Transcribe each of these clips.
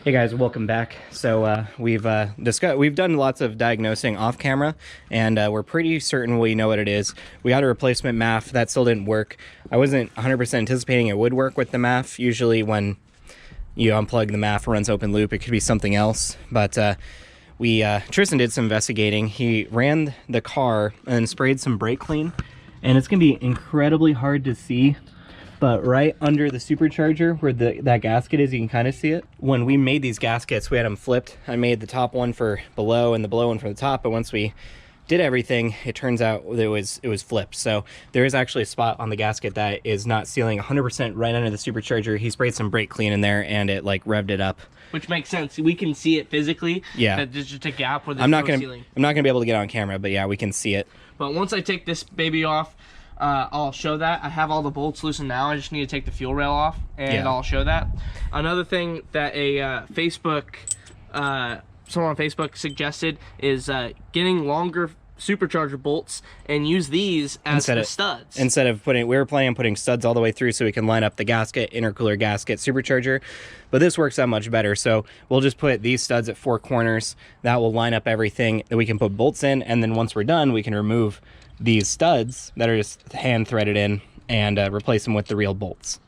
Hey guys, welcome back. So we've done lots of diagnosing off camera, and we're pretty certain we know what it is. We got a replacement MAF that still didn't work. I wasn't 100% anticipating it would work with the MAF. Usually when you unplug the MAF, runs open loop, it could be something else. But Tristan did some investigating. He ran the car and sprayed some brake clean, and it's gonna be incredibly hard to see. But right under the supercharger where that gasket is, you can kind of see it. When we made these gaskets, we had them flipped. I made the top one for below and the below one for the top, but once we did everything, it turns out it was flipped. So there is actually a spot on the gasket that is not sealing 100% right under the supercharger. He sprayed some brake clean in there and it like revved it up. Which makes sense. We can see it physically. Yeah. That there's just a gap where there's no sealing. I'm not gonna be able to get on camera, but yeah, we can see it. But once I take this baby off, I'll show that. I have all the bolts loosened now. I just need to take the fuel rail off, and I'll show that. Another thing that someone on Facebook suggested is getting longer supercharger bolts and use these as the studs. Instead of we were planning on putting studs all the way through so we can line up the gasket, intercooler gasket, supercharger, but this works out much better. So we'll just put these studs at 4 corners. That will line up everything that we can put bolts in, and then once we're done, we can remove these studs that are just hand threaded in and replace them with the real bolts.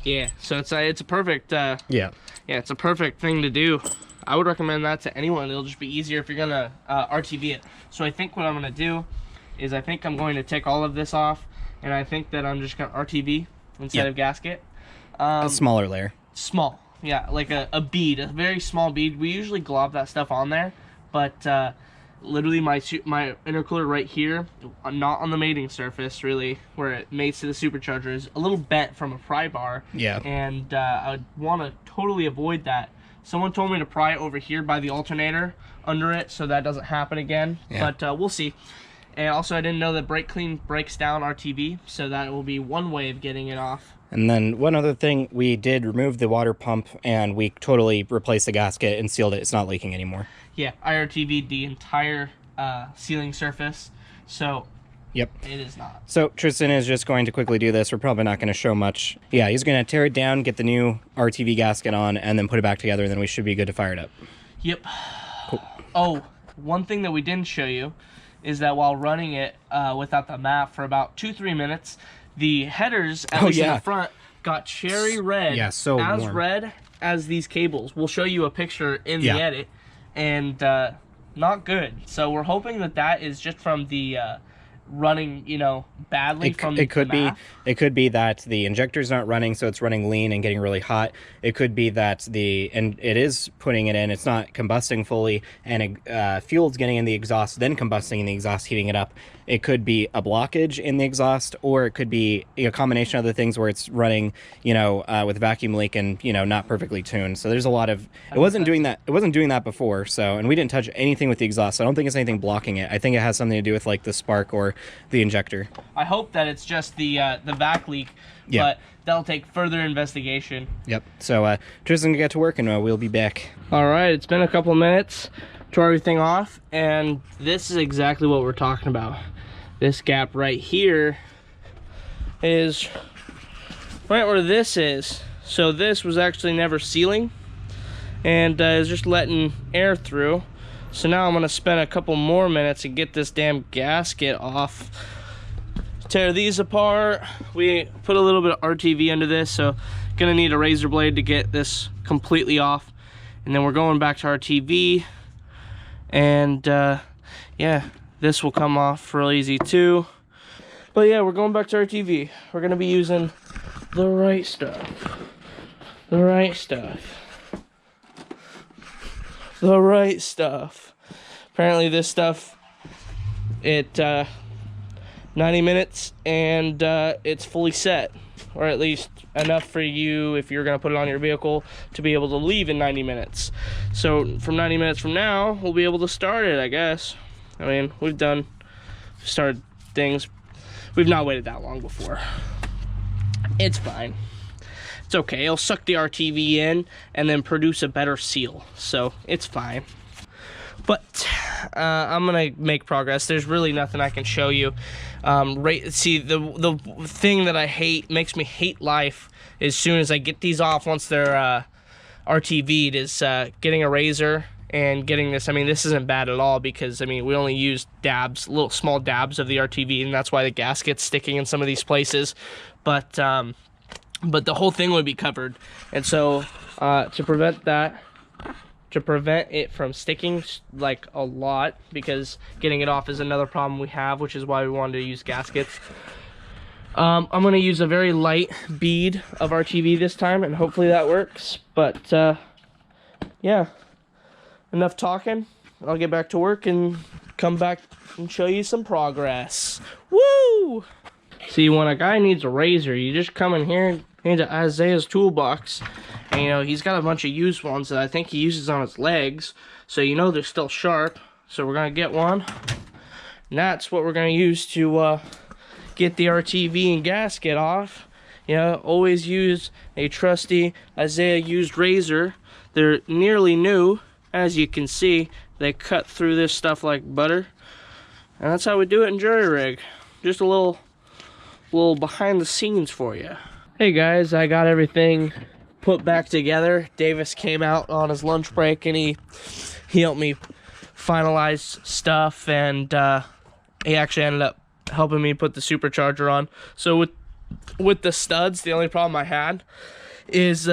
Yeah, so it's a perfect it's a perfect thing to do. I would recommend that to anyone. It'll just be easier if you're gonna RTV it. So I think what I'm gonna do is I'm going to take all of this off, and I think that I'm just gonna RTV instead of gasket. A smaller layer. Small, yeah, like a bead, a very small bead. We usually glob that stuff on there, but literally my intercooler right here, not on the mating surface really, where it mates to the supercharger, is a little bent from a pry bar. Yeah. And I want to totally avoid that. Someone told me to pry it over here by the alternator under it so that doesn't happen again. Yeah. But we'll see. And also I didn't know that brake clean breaks down RTV, so that will be one way of getting it off. And then one other thing, we did remove the water pump and we totally replaced the gasket and sealed it. It's not leaking anymore. Yeah, I RTV'd the entire sealing surface, so yep, it is not. So Tristan is just going to quickly do this. We're probably not going to show much. Yeah, he's going to tear it down, get the new RTV gasket on, and then put it back together, and then we should be good to fire it up. Yep. Cool. Oh, one thing that we didn't show you is that while running it without the MAF for about 2-3 minutes, the headers, at least in the front, got cherry red. Yeah, so as warm. Red as these cables. We'll show you a picture in the edit, and not good. So we're hoping that that is just from the running, you know, badly from the MAF. It could be that the injector's not running, so it's running lean and getting really hot. It could be that and it is putting it in, it's not combusting fully, and fuel's getting in the exhaust, then combusting in the exhaust, heating it up. It could be a blockage in the exhaust, or it could be a combination of the things where it's running, you know, with a vacuum leak and, you know, not perfectly tuned. So there's a lot of, it wasn't doing that before. So, and we didn't touch anything with the exhaust. So I don't think it's anything blocking it. I think it has something to do with like the spark or the injector. I hope that it's just the vac leak, but that'll take further investigation. Yep. So Tristan can get to work, and we'll be back. All right, it's been a couple minutes. Tore everything off, and this is exactly what we're talking about. This gap right here is right where this is. So this was actually never sealing, and is just letting air through. So now I'm gonna spend a couple more minutes and get this damn gasket off. Tear these apart. We put a little bit of RTV under this, so gonna need a razor blade to get this completely off. And then we're going back to RTV, and yeah, this will come off real easy too. But yeah, we're going back to RTV. We're gonna be using the right stuff. The right stuff. The right stuff. Apparently this stuff, it 90 minutes and it's fully set, or at least enough for you, if you're gonna put it on your vehicle, to be able to leave in 90 minutes. So from 90 minutes from now, we'll be able to start it, I guess. I mean, we've started things. We've not waited that long before. It's fine. It's okay. It'll suck the RTV in and then produce a better seal. So it's fine. But I'm gonna make progress. There's really nothing I can show you. See, the thing that I hate, makes me hate life, as soon as I get these off, once they're RTV'd is getting a razor and getting this. I mean, this isn't bad at all because, I mean, we only used dabs, little small dabs of the RTV, and that's why the gasket's sticking in some of these places. But the whole thing would be covered. And so to prevent that, to prevent it from sticking like a lot, because getting it off is another problem we have, which is why we wanted to use gaskets. I'm going to use a very light bead of RTV this time, and hopefully that works. But yeah, enough talking. I'll get back to work and come back and show you some progress. Woo! See, when a guy needs a razor, you just come in here into Isaiah's toolbox, and you know, he's got a bunch of used ones that I think he uses on his legs, so you know they're still sharp. So we're going to get one, and that's what we're going to use to get the RTV and gasket off. You know, always use a trusty Isaiah used razor. They're nearly new. As you can see, they cut through this stuff like butter. And that's how we do it in jury rig. Just a little behind the scenes for you. Hey guys, I got everything put back together. Davis came out on his lunch break and he helped me finalize stuff, and he actually ended up helping me put the supercharger on. So with the studs, the only problem I had is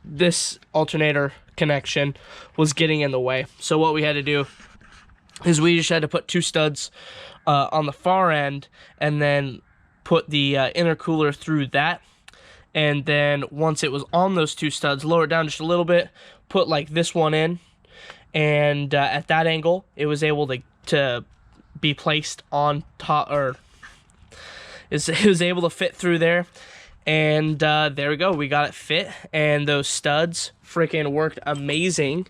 this alternator connection was getting in the way. So what we had to do is we just had to put 2 studs on the far end, and then put the intercooler through that, and then once it was on those 2 studs, lower it down just a little bit, put like this one in, and at that angle it was able to be placed on top, or it was able to fit through there. And there we go, we got it fit, and those studs freaking worked amazing.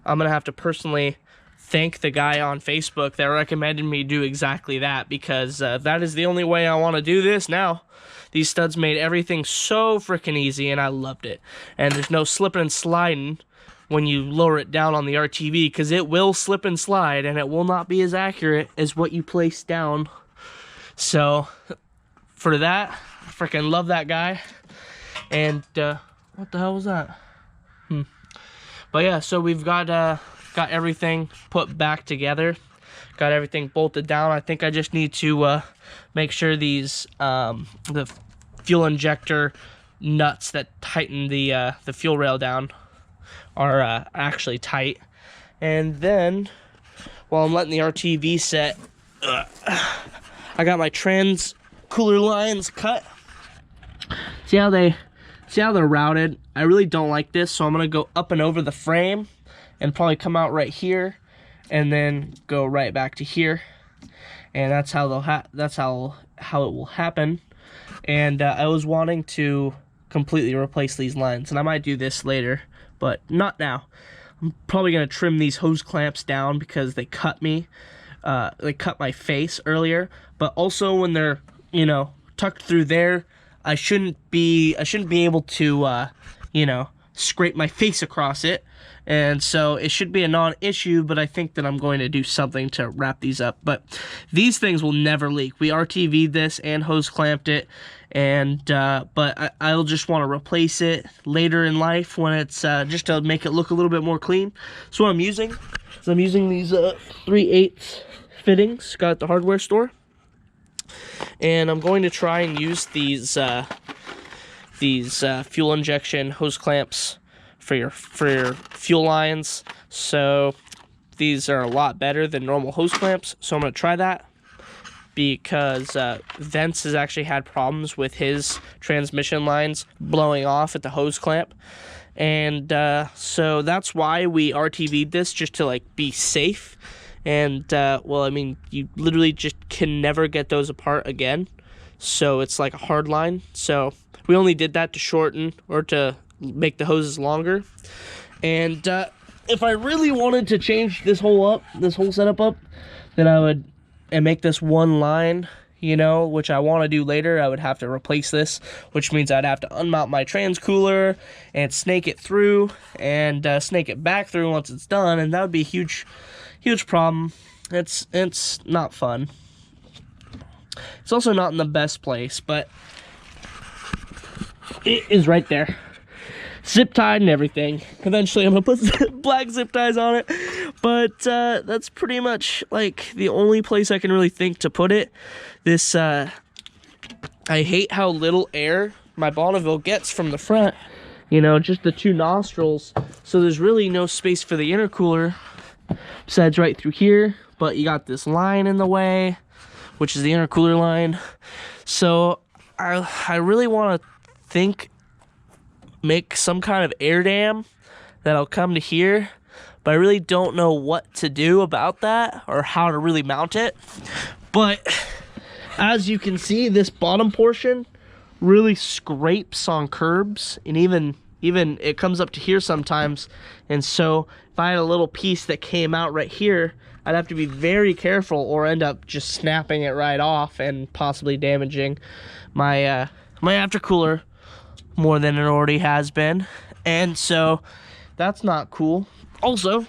I'm gonna have to personally thank the guy on Facebook that recommended me do exactly that, because that is the only way I want to do this now. These studs made everything so freaking easy, and I loved it. And there's no slipping and sliding when you lower it down on the RTV, because it will slip and slide, and it will not be as accurate as what you place down. So for that, I freaking love that guy. And what the hell was that? But yeah, so we've got everything put back together, got everything bolted down. I think I just need to make sure these the fuel injector nuts that tighten the fuel rail down are actually tight. And then while I'm letting the RTV set, I got my trans cooler lines cut. See how they're routed? I really don't like this, so I'm gonna go up and over the frame and probably come out right here, and then go right back to here, and that's how it will happen. And I was wanting to completely replace these lines, and I might do this later, but not now. I'm probably gonna trim these hose clamps down because they cut me. They cut my face earlier, but also when they're, you know, tucked through there, I shouldn't be able to you know, scrape my face across it. And so it should be a non-issue, but I think that I'm going to do something to wrap these up. But these things will never leak. We RTV'd this and hose clamped it, and but I'll just want to replace it later in life when it's just to make it look a little bit more clean. So what I'm using is I'm using these 3/8 fittings got at the hardware store, and I'm going to try and use these fuel injection hose clamps for your fuel lines. So these are a lot better than normal hose clamps, so I'm going to try that, because Vince has actually had problems with his transmission lines blowing off at the hose clamp, and so that's why we RTV'd this, just to like be safe. And well, I mean, you literally just can never get those apart again, so it's like a hard line. So we only did that to shorten, or to make the hoses longer. And if I really wanted to change this whole setup up, then I would, and make this one line, you know, which I want to do later. I would have to replace this, which means I'd have to unmount my trans cooler and snake it through, and snake it back through once it's done, and that would be a huge problem. It's not fun. It's also not in the best place, but it is right there. zip tied and everything. Eventually I'm gonna put black zip ties on it, but that's pretty much like the only place I can really think to put it. This I hate how little air my Bonneville gets from the front, you know, just the 2 nostrils, so there's really no space for the intercooler besides right through here. But you got this line in the way, which is the intercooler line. So I really want to make some kind of air dam that'll come to here, but I really don't know what to do about that or how to really mount it. But as you can see, this bottom portion really scrapes on curbs, and even it comes up to here sometimes. And so if I had a little piece that came out right here, I'd have to be very careful or end up just snapping it right off and possibly damaging my my aftercooler more than it already has been. And so that's not cool. Also,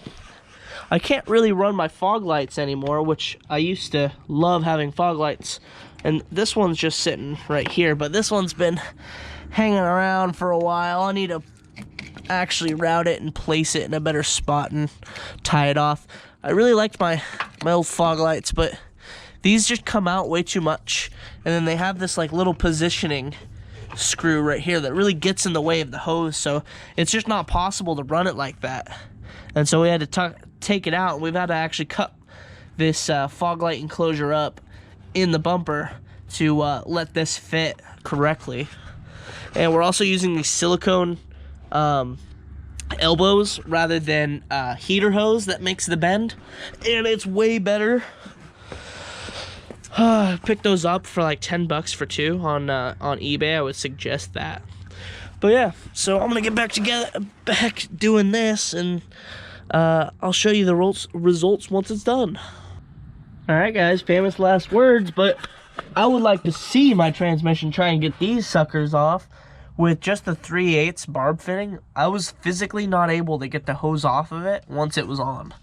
I can't really run my fog lights anymore, which I used to love having fog lights. And this one's just sitting right here, but this one's been hanging around for a while. I need to actually route it and place it in a better spot and tie it off. I really liked my old fog lights, but these just come out way too much. And then they have this like little positioning screw right here that really gets in the way of the hose, so it's just not possible to run it like that. And so we had to take it out. We've had to actually cut this fog light enclosure up in the bumper to let this fit correctly. And we're also using these silicone elbows rather than heater hose that makes the bend, and it's way better. I picked those up for like 10 bucks for 2 on eBay. I would suggest that. But yeah, so I'm gonna get back doing this, and I'll show you the results once it's done. All right, guys, famous last words, but I would like to see my transmission try and get these suckers off with just the 3/8 barb fitting. I was physically not able to get the hose off of it once it was on,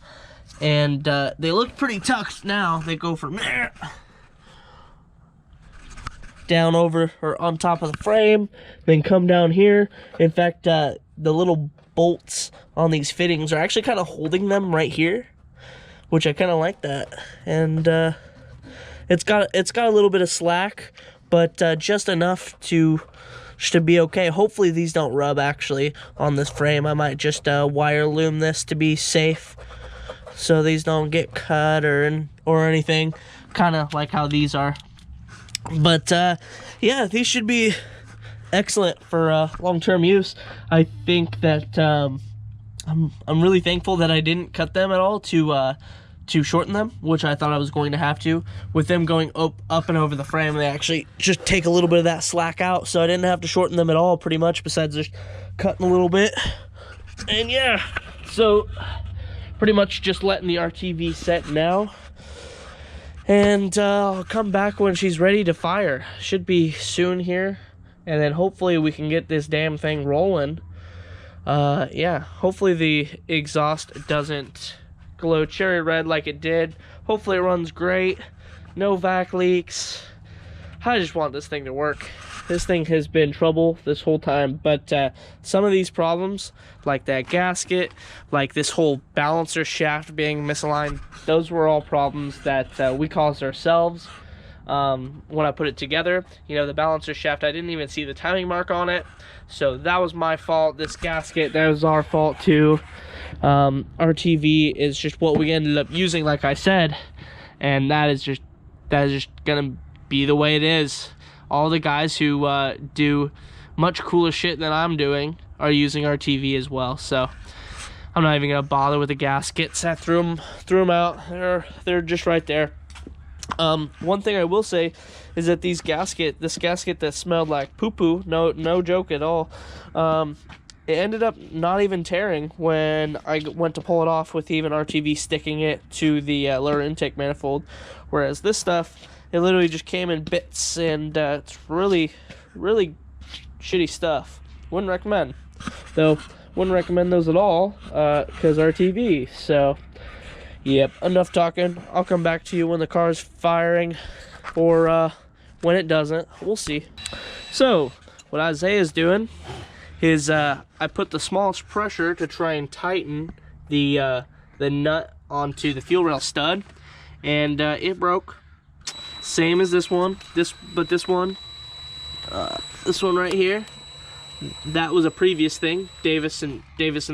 and they look pretty tucked now. They go from there down over or on top of the frame, then come down here. In fact, the little bolts on these fittings are actually kind of holding them right here, which I kind of like that. And it's got a little bit of slack, but just enough to be okay. Hopefully these don't rub actually on this frame. I might just wire loom this to be safe, so these don't get cut or anything, kind of like how these are. But yeah, these should be excellent for long-term use. I think that I'm really thankful that I didn't cut them at all to shorten them, which I thought I was going to have to. With them going up and over the frame, they actually just take a little bit of that slack out, so I didn't have to shorten them at all, pretty much, besides just cutting a little bit. And yeah, so pretty much just letting the RTV set now. And I'll come back when she's ready to fire. Should be soon here. And then hopefully we can get this damn thing rolling. Yeah, hopefully the exhaust doesn't glow cherry red like it did. Hopefully it runs great. No vac leaks. I just want this thing to work. This thing has been trouble this whole time, but some of these problems, like that gasket, like this whole balancer shaft being misaligned, those were all problems that we caused ourselves. When I put it together, you know, the balancer shaft, I didn't even see the timing mark on it, so that was my fault. This gasket, that was our fault too. RTV is just what we ended up using, like I said, and that is just gonna be the way it is. All the guys who do much cooler shit than I'm doing are using RTV as well, so I'm not even gonna bother with the gaskets. I threw them out. They're just right there. One thing I will say is that this gasket that smelled like poo-poo, no joke at all, it ended up not even tearing when I went to pull it off with even RTV sticking it to the lower intake manifold, whereas this stuff, it literally just came in bits, and it's really, really shitty stuff. Wouldn't recommend. Though, wouldn't recommend those at all, because RTV. So, yep, enough talking. I'll come back to you when the car's firing, or when it doesn't. We'll see. So, what Isaiah's doing is I put the smallest pressure to try and tighten the nut onto the fuel rail stud, and it broke. Same as this one, this one right here, that was a previous thing. Davis and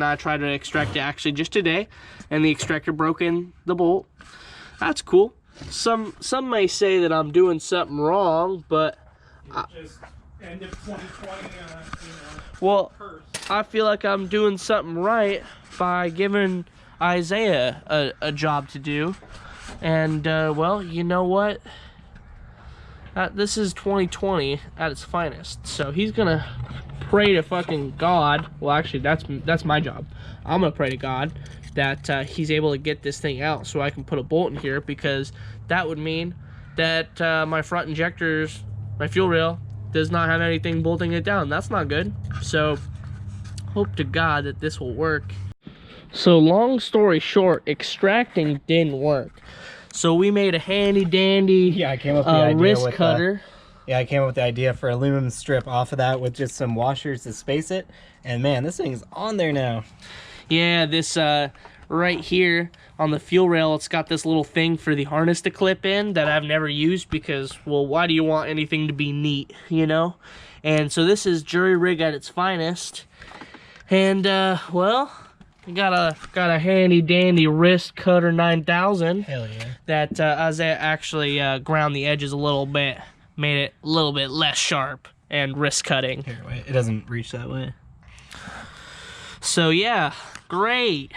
I tried to extract it actually just today, and the extractor broke in the bolt. That's cool. Some may say that I'm doing something wrong, but just end of 2020, well, I feel like I'm doing something right by giving Isaiah a job to do. And well, you know what? This is 2020 at its finest. So he's gonna pray to fucking God. Well, actually, that's my job. I'm gonna pray to God that he's able to get this thing out so I can put a bolt in here, because that would mean that my front injectors, my fuel rail, does not have anything bolting it down. That's not good. So hope to God that this will work. So long story short, extracting didn't work. So we made a handy dandy I came up with the idea wrist with, cutter. I came up with the idea for aluminum strip off of that with just some washers to space it. And man, this thing's on there now. Yeah, this right here on the fuel rail, it's got this little thing for the harness to clip in that I've never used because, well, why do you want anything to be neat, you know? And so this is jury rig at its finest. And well, we got a handy dandy wrist cutter 9000. Hell yeah. That Isaiah actually ground the edges a little bit, made it a little bit less sharp and wrist cutting. Here, wait, it doesn't reach that way. So yeah, great.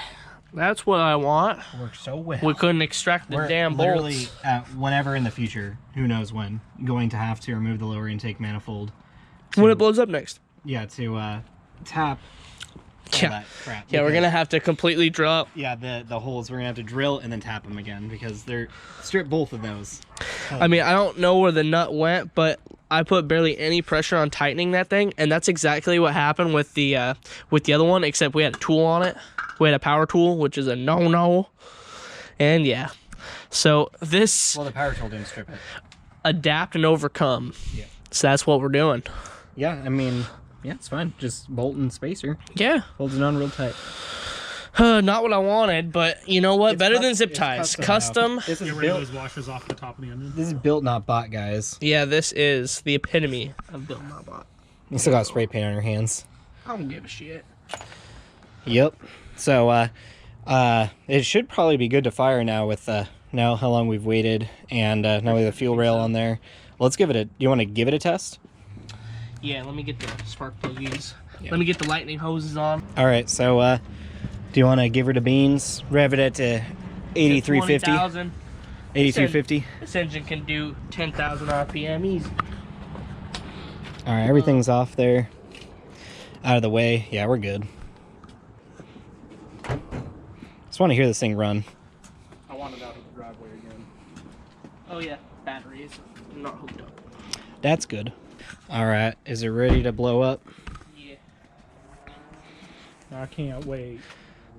That's what I want. Works so well. We couldn't extract the damn bolts. Literally, whenever in the future, who knows when, going to have to remove the lower intake manifold. When it blows up next. Yeah, to tap all Yeah. that crap. Yeah, we're gonna have to completely drill up. Yeah, the holes we're gonna have to drill and then tap them again because they're strip both of those. I mean, I don't know where the nut went, but I put barely any pressure on tightening that thing, and that's exactly what happened with the other one, except we had a tool on it. We had a power tool, which is a no-no. And yeah. So this Well, the power tool didn't strip it. adapt and overcome. Yeah. So that's what we're doing. Yeah, I mean, yeah, it's fine. Just bolt and spacer. Yeah. Holds it on real tight. Not what I wanted, but you know what? It's Better cus- than zip it's ties. custom Custom. now. This is Get rid of built. those washers off the top of the onion. This is built, not bought, guys. Yeah, this is the epitome of built not bought. You still got spray paint on your hands. I don't give a shit. Yep. So, it should probably be good to fire now with now how long we've waited, and now we have the fuel rail on there. Let's give it a. You want to give it a test? Yeah, let me get the spark pluggies. Yeah. Let me get the lightning hoses on. All right. So, do you want to give her the beans? Rev it at 8350. 20,000. 8350. This engine can do 10,000 RPM easy. All right. Everything's off there. Out of the way. Yeah, we're good. Just want to hear this thing run. I want it out of the driveway again. Oh yeah, batteries. Not hooked up. That's good. All right. Is it ready to blow up? Yeah. I can't wait.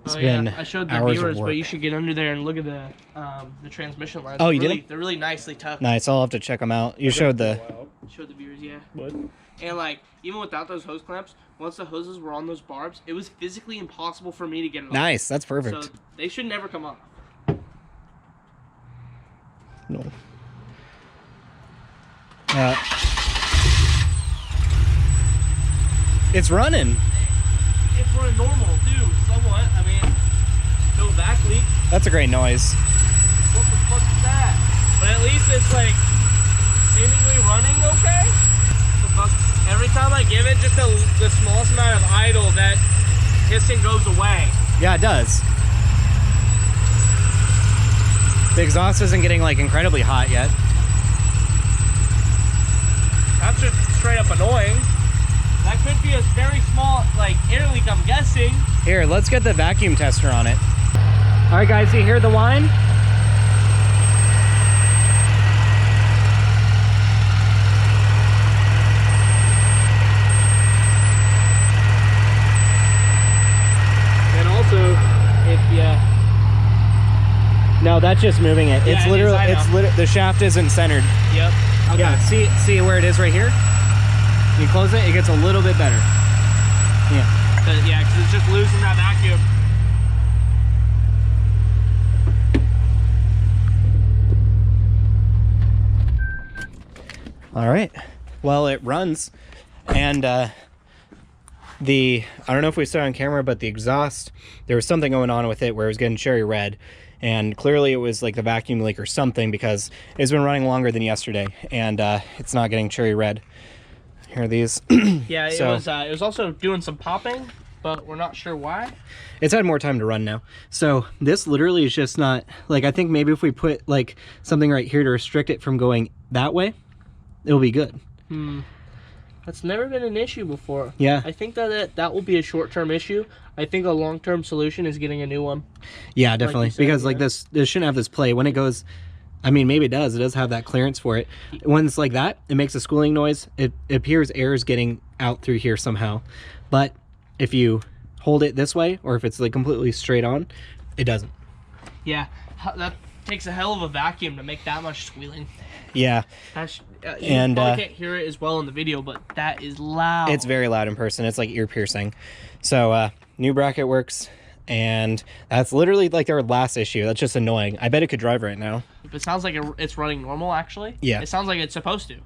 It's Oh been yeah, I showed the hours of viewers, work. but you should get under there and look at the transmission lines. Oh, you really, did? They're really nicely tucked. Nice. I'll have to check them out. You showed the. Showed the viewers, yeah. What? And like, even without those hose clamps, once the hoses were on those barbs, it was physically impossible for me to get it off. Nice. That's perfect. So they should never come off. No. It's running. It's running normal too, somewhat. I mean, no back leak. That's a great noise. What the fuck is that? But at least it's like seemingly running okay. The fuck? Every time I give it just the smallest amount of idle, that hissing goes away. Yeah, it does. The exhaust isn't getting like incredibly hot yet. That's just straight up annoying. That could be a very small like air leak, I'm guessing. Here, let's get the vacuum tester on it. All right, guys, you hear the whine? And also, if you No, that's just moving it. Yeah, It's it is, literally, I know. the shaft isn't centered. yep. Okay. Yeah, see where it is right here? You close it, it gets a little bit better. But yeah, because it's just losing that vacuum. All right. Well, it runs, and I don't know if we saw it on camera, but the exhaust, there was something going on with it where it was getting cherry red, and clearly it was like the vacuum leak or something, because it's been running longer than yesterday, and it's not getting cherry red. Here are these. Yeah, it So- was also doing some popping, but we're not sure why. It's had more time to run now. So this literally is just not, like, I think maybe if we put like something right here to restrict it from going that way, it'll be good. That's never been an issue before. Yeah. I think that will be a short-term issue. I think a long-term solution is getting a new one. Yeah, definitely. said, Because like yeah. this shouldn't have this play. When it goes, I mean, maybe it does. It does have that clearance for it. When it's like that, it makes a squealing noise. It appears air is getting out through here somehow. But if you hold it this way, or if it's like completely straight on, it doesn't. Yeah, that takes a hell of a vacuum to make that much squealing. Yeah. You And, probably can't hear it as well in the video, but that is loud. It's very loud in person. It's like ear piercing. So new bracket works, and that's literally like their last issue. That's just annoying. I bet it could drive right now. It sounds like it's running normal, actually. Yeah. It sounds like it's supposed to.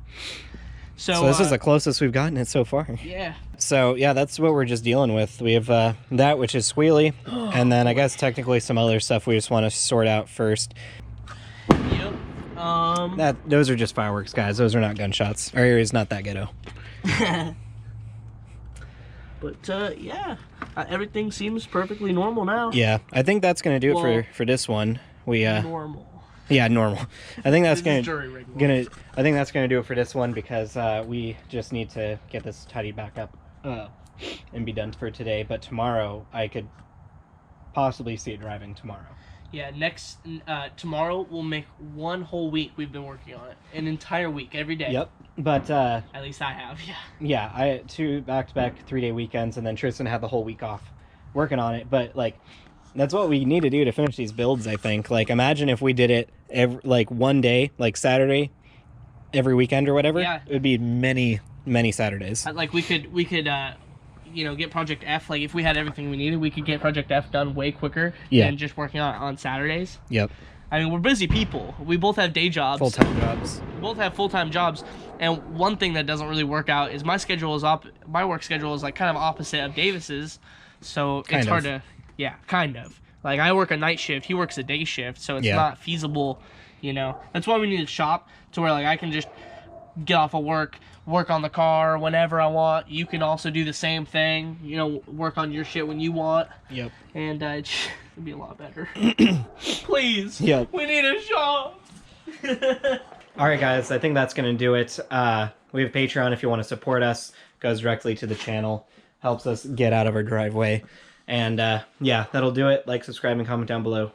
So this is the closest we've gotten it so far. Yeah. So yeah, that's what we're just dealing with. We have that, which is squealy, and then I guess technically some other stuff we just want to sort out first. Yep. Those are just fireworks, guys. Those are not gunshots. Our area is not that ghetto. But yeah, everything seems perfectly normal now. Yeah, I think that's gonna do it Well, for this one. We Normal. yeah, normal. I think that's This is gonna jury rig. I think that's gonna do it for this one, because we just need to get this tidied back up and be done for today. But tomorrow I could possibly see it driving tomorrow. Yeah, tomorrow we'll make one whole week we've been working on it. An entire week, every day. Yep. But At least I have, yeah. yeah, I had 2 back-to-back 3-day weekends, and then Tristan had the whole week off working on it. But like, that's what we need to do to finish these builds, I think. Like, imagine if we did it like one day, like Saturday, every weekend or whatever. Yeah. It would be many Saturdays. Like we could get Project F. Like if we had everything we needed, we could get Project F done way quicker Yeah. than just working on Saturdays. Yep. I mean, we're busy people. We both have day jobs. Full-time jobs. We both have full-time jobs. And one thing that doesn't really work out is my work schedule is like kind of opposite of Davis's. So Kind it's hard of. to, yeah, kind of. Like I work a night shift, he works a day shift, so it's Yeah. not feasible, you know. That's why we need a shop to where like I can just get off of work on the car whenever I want. You can also do the same thing, you know, work on your shit when you want. Yep. And it'd be a lot better. Please. Yep. We need a shop. All right, guys, I think that's going to do it. We have Patreon if you want to support us. Goes directly to the channel. Helps us get out of our driveway. And yeah, that'll do it. Like, subscribe, and comment down below.